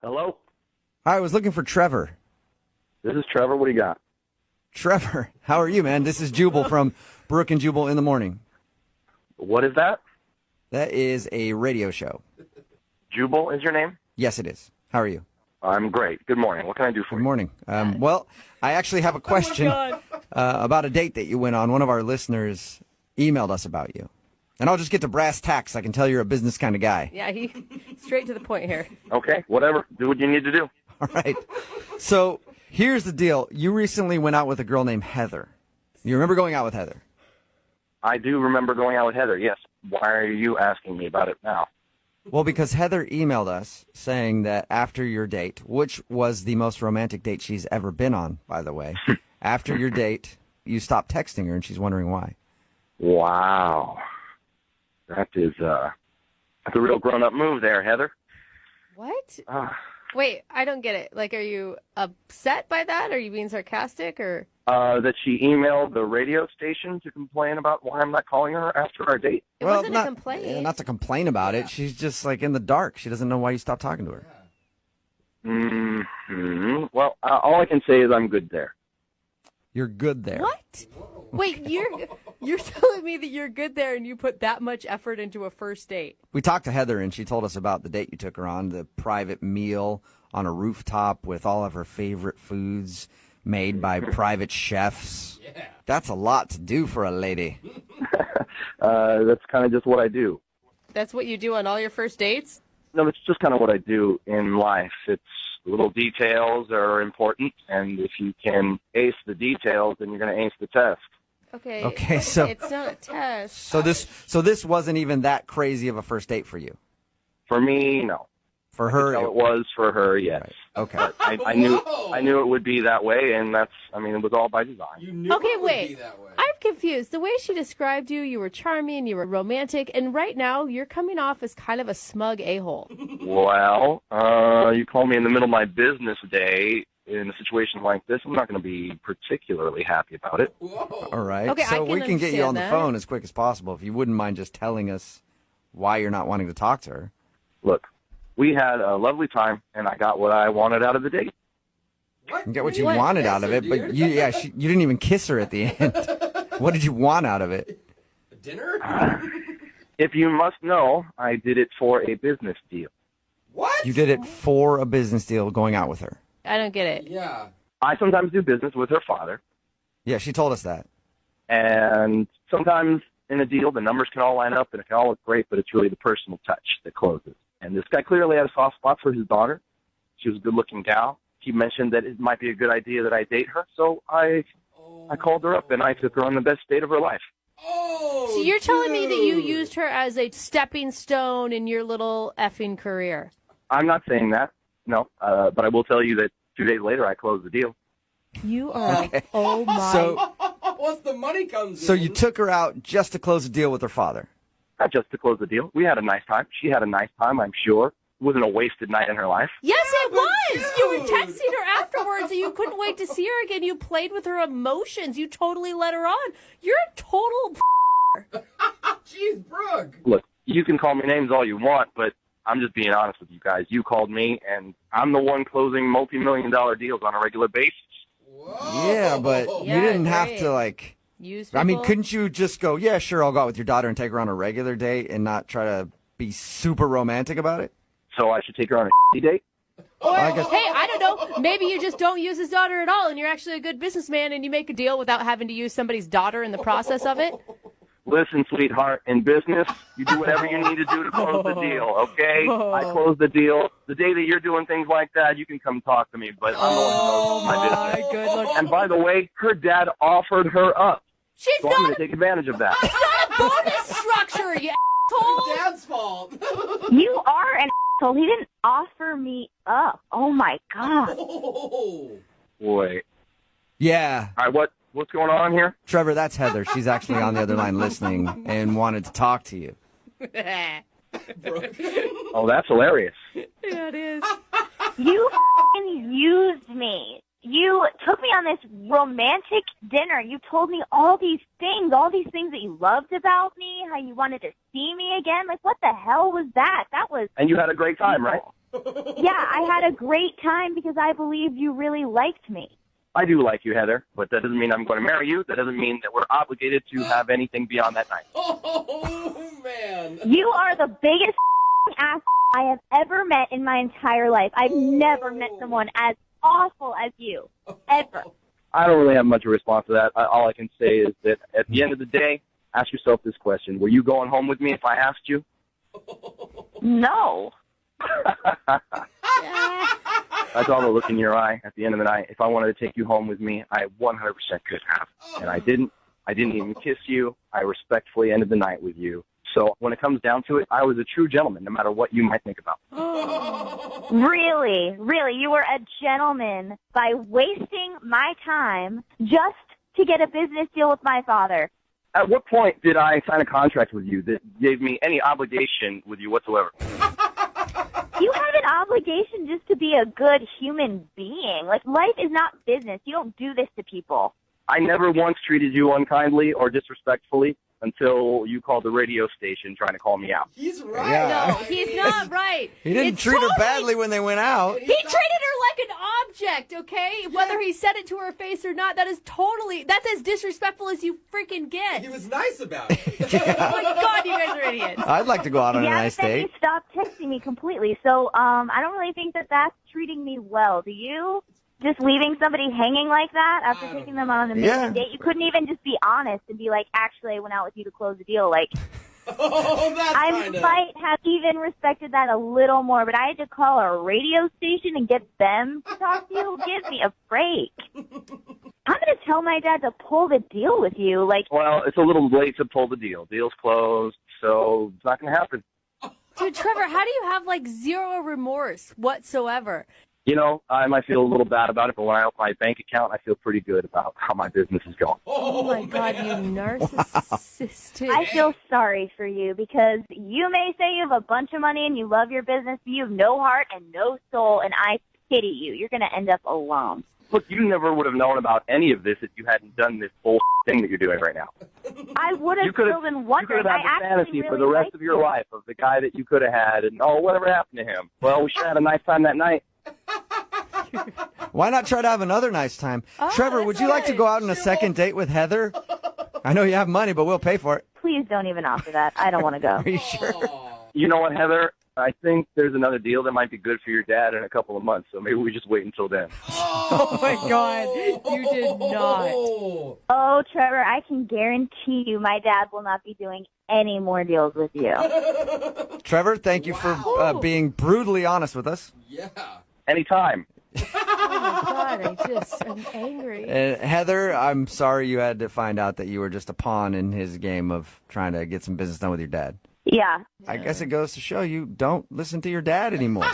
Hello? Hi, I was looking for Trevor. This is Trevor. What do you got? Trevor, how are you, man? This is Jubal from Brooke and Jubal in the Morning. What is that? That is a radio show. Jubal is your name? Yes, it is. How are you? I'm great. Good morning. What can I do for Good you? morning. Well, I actually have a question about a date that you went on. One of our listeners emailed us about you. And I'll just get to brass tacks. I can tell you're a business kind of guy. Yeah, he straight to the point here. Okay, whatever. Do what you need to do. All right. So here's the deal. You recently went out with a girl named Heather. You remember going out with Heather? I do remember going out with Heather, yes. Why are you asking me about it now? Well, because Heather emailed us saying that after your date, which was the most romantic date she's ever been on, by the way, after your date, you stopped texting her, and she's wondering why. Wow. That's a real grown-up move there, Heather. What? Wait, I don't get it. Like, are you upset by that? Are you being sarcastic, or? That she emailed the radio station to complain about why I'm not calling her after our date? It wasn't a complaint. Not to complain about it. She's just, like, in the dark. She doesn't know why you stopped talking to her. Mm-hmm. Well, all I can say is I'm good there. You're good there. What? Wait, you're telling me that you're good there and you put that much effort into a first date? We talked to Heather, and she told us about the date you took her on, the private meal on a rooftop with all of her favorite foods made by private chefs. Yeah. That's a lot to do for a lady. That's kind of just what I do. That's what you do on all your first dates? No, it's just kind of what I do in life. It's little details are important, and if you can ace the details, then you're going to ace the test. Okay, so it's not a test. So this wasn't even that crazy of a first date for you. For me, no. For her, it was. For her, yes. Right. Okay. But I knew it would be that way, and it was all by design. You knew it would be that way. I'm confused. The way she described you, you were charming, you were romantic, and right now you're coming off as kind of a smug a-hole. Well, you call me in the middle of my business day in a situation like this. I'm not going to be particularly happy about it. Whoa. All right. Okay, so we can get you on the that. phone as quick as possible if you wouldn't mind just telling us why you're not wanting to talk to her. Look, we had a lovely time, and I got what I wanted out of the date. What? You get what you wanted out of it, but you didn't even kiss her at the end. What did you want out of it? A dinner? If you must know, I did it for a business deal. What? You did it for a business deal going out with her. I don't get it. Yeah. I sometimes do business with her father, Yeah, she told us that. and sometimes in a deal, the numbers can all line up and it can all look great, but it's really the personal touch that closes. And this guy clearly had a soft spot for his daughter. She was a good-looking gal. He mentioned that it might be a good idea that I date her, so I called her up and I took her on the best date of her life. Oh, So you're telling me that you used her as a stepping stone in your little effing career? I'm not saying that, no, but I will tell you that 2 days later I closed the deal. You are oh my. So, Once the money comes so in. you took her out just to close a deal with her father. Not just to close the deal. We had a nice time. She had a nice time, I'm sure. It wasn't a wasted night in her life. Yes, it was. dude. You were texting her afterwards, and you couldn't wait to see her again. You played with her emotions. You totally let her on. You're a total. Jeez, Brooke. Look, you can call me names all you want, but I'm just being honest with you guys. You called me, and I'm the one closing multi-million-dollar deals on a regular basis. Whoa. Yeah, but Yeah, you didn't have great. to, like... Use I mean, people. couldn't you just go, yeah, sure, I'll go out with your daughter and take her on a regular date and not try to be super romantic about it? So I should take her on a date? Or, I guess- hey, I don't know. Maybe you just don't use his daughter at all, and you're actually a good businessman, and you make a deal without having to use somebody's daughter in the process of it. Listen, sweetheart, in business, you do whatever you need to do to close the deal, okay? I closed the deal. The day that you're doing things like that, you can come talk to me, but I'm the one who knows my business. Good Lord. And by the way, her dad offered her up. She's So I'm going not to take advantage of that. a bonus structure, you asshole. Dad's fault. You are an asshole. He didn't offer me up. Oh, my God. Oh. Boy. Yeah. All right, what's going on here? Trevor, that's Heather. She's actually on the other line listening and wanted to talk to you. Brooke. Oh, that's hilarious. Yeah, it is. You f***ing used me. You took me on this romantic dinner. You told me all these things that you loved about me, how you wanted to see me again. Like, what the hell was that? That was... And you had a great time, right? Yeah, I had a great time because I believed you really liked me. I do like you, Heather, but that doesn't mean I'm going to marry you. That doesn't mean that we're obligated to have anything beyond that night. Oh, man. You are the biggest ass I have ever met in my entire life. I've never met someone as awful as you, ever. I don't really have much of a response to that. All I can say is that at the end of the day, ask yourself this question. Were you going home with me if I asked you? No. I saw the look in your eye at the end of the night. If I wanted to take you home with me, I 100% could have. And I didn't. I didn't even kiss you. I respectfully ended the night with you. So when it comes down to it, I was a true gentleman, no matter what you might think about. Really? Really? You were a gentleman by wasting my time just to get a business deal with my father. At what point did I sign a contract with you that gave me any obligation with you whatsoever? You have an obligation just to be a good human being. Like, life is not business. You don't do this to people. I never once treated you unkindly or disrespectfully until you called the radio station trying to call me out. He's right. Yeah. No, he's not right. He didn't It's treat her totally- badly when they went out. He treated her like an object, okay? Whether he said it to her face or not, that's as disrespectful as you freaking get. He was nice about it. Oh my God, you guys are idiots. I'd like to go out on a nice but then date. you stopped texting me completely. So I don't really think that that's treating me well. Do you? Just leaving somebody hanging like that after taking them on an amazing date? You couldn't even just be honest and be like, actually, I went out with you to close the deal. Like, Oh, that's I kind of... might have even respected that a little more, but I had to call a radio station and get them to talk to you. Give me a break. I'm going to tell my dad to pull the deal with you. Like, Well, it's a little late to pull the deal. Deal's closed, so it's not going to happen. Dude, Trevor, how do you have like zero remorse whatsoever? You know, I might feel a little bad about it, but when I open my bank account, I feel pretty good about how my business is going. Oh my God, you narcissistic. I feel sorry for you because you may say you have a bunch of money and you love your business, but you have no heart and no soul, and I pity you. You're going to end up alone. Look, you never would have known about any of this if you hadn't done this whole thing that you're doing right now. I would have You could still been wondering. have had the fantasy for the rest of your life of the guy that you could have had, and whatever happened to him? Well, we sure had a nice time that night. Why not try to have another nice time? Trevor, would you like to go out on a second date with Heather? I know you have money, but we'll pay for it. Please don't even offer that. I don't want to go. Are you sure? You know what, Heather? I think there's another deal that might be good for your dad in a couple of months, so maybe we just wait until then. Oh my God, you did not. Oh, Trevor, I can guarantee you my dad will not be doing any more deals with you. Trevor, thank you for being brutally honest with us. Yeah. Anytime. Oh my God, I'm angry. Heather, I'm sorry you had to find out that you were just a pawn in his game of trying to get some business done with your dad. Yeah. I guess it goes to show you don't listen to your dad anymore.